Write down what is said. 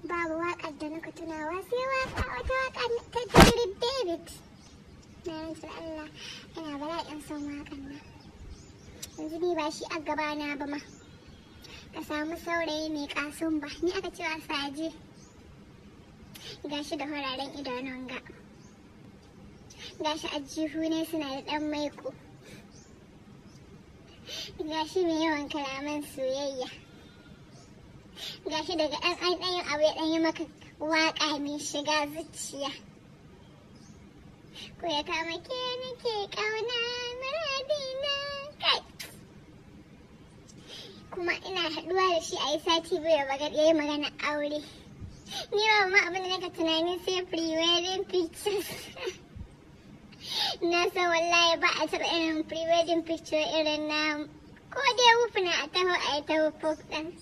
babu waƙar da naka tunawa sai wata waƙa ta David David. Na rantsa Allah ina bala'in son waƙan nan. Yanzu ni ba shi a gabana ba ma. Ka samu saurayi mai ƙasun ba, ni aka cewa saje. Gashi da horaren idanun ga. Gashi ajihu ne suna da ɗan maiko. Gashi mai yawan kalaman soyayya. Gashi daga ɗan abu ya ɗanyi maka waƙa mai shiga zuciya. Ko ya kama ke nake ƙauna muradina kai. Kuma ina haɗuwa da shi a yi sati biyu da ya yi magana aure. Ni ba ma abin da naka tunani sai pre-wedding pictures. Na san wallahi ba a taɓa irin pre-wedding picture irin na ko dai wufuna a taho a yi ta wufuf ɗin.